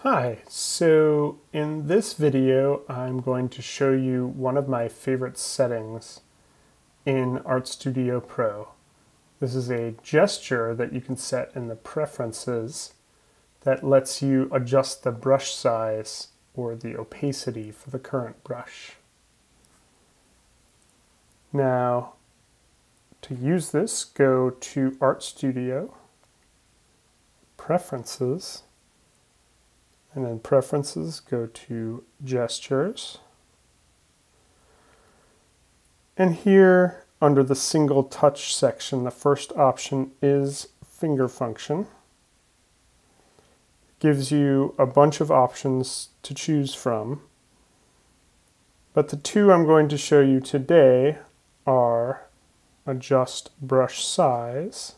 Hi, so in this video I'm going to show you one of my favorite settings in ArtStudio Pro. This is a gesture that you can set in the preferences that lets you adjust the brush size or the opacity for the current brush. Now, to use this, go to ArtStudio, Preferences, and then Preferences, go to Gestures. And here, under the Single Touch section, the first option is Finger Function. It gives you a bunch of options to choose from. But the two I'm going to show you today are Adjust Brush Size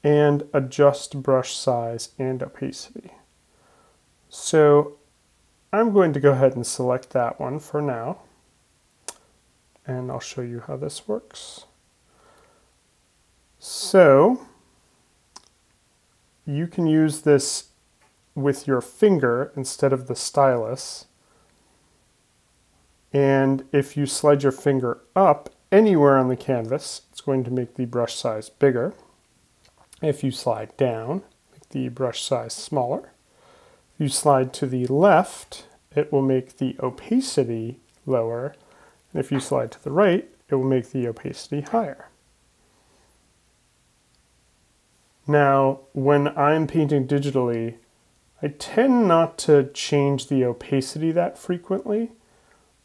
and Adjust Brush Size and Opacity. So I'm going to go ahead and select that one for now, and I'll show you how this works. So you can use this with your finger instead of the stylus, and if you slide your finger up anywhere on the canvas, it's going to make the brush size bigger. If you slide down, make the brush size smaller. If you slide to the left, it will make the opacity lower, and if you slide to the right, it will make the opacity higher. Now, when I'm painting digitally, I tend not to change the opacity that frequently,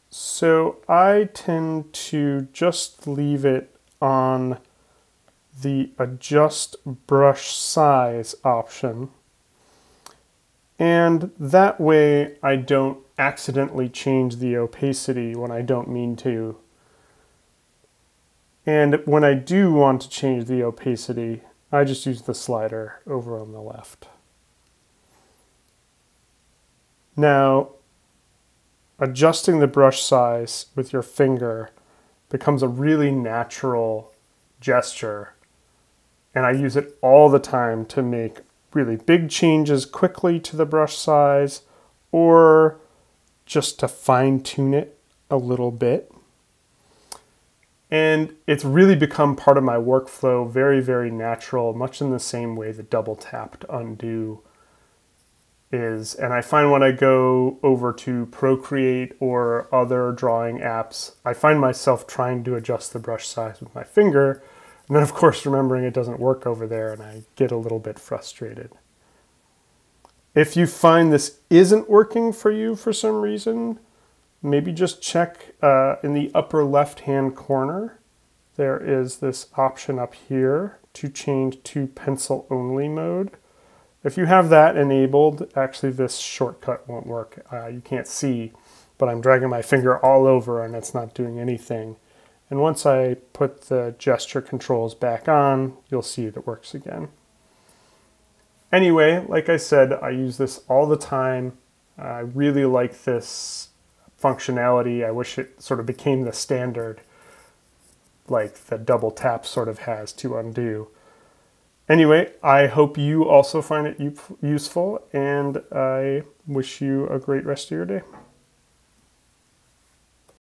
so I tend to just leave it on the Adjust Brush Size option. And that way I don't accidentally change the opacity when I don't mean to. And when I do want to change the opacity, I just use the slider over on the left. Now, adjusting the brush size with your finger becomes a really natural gesture, and I use it all the time to make really big changes quickly to the brush size, or just to fine-tune it a little bit. And it's really become part of my workflow, very, very natural, much in the same way the double tap to undo is. And I find when I go over to Procreate or other drawing apps, I find myself trying to adjust the brush size with my finger, and then of course remembering it doesn't work over there, and I get a little bit frustrated. If you find this isn't working for you for some reason, maybe just check in the upper left-hand corner. There is this option up here to change to pencil only mode. If you have that enabled, actually this shortcut won't work. You can't see, but I'm dragging my finger all over and it's not doing anything. And once I put the gesture controls back on, you'll see it works again. Anyway, like I said, I use this all the time. I really like this functionality. I wish it sort of became the standard, like the double tap sort of has to undo. Anyway, I hope you also find it useful, and I wish you a great rest of your day.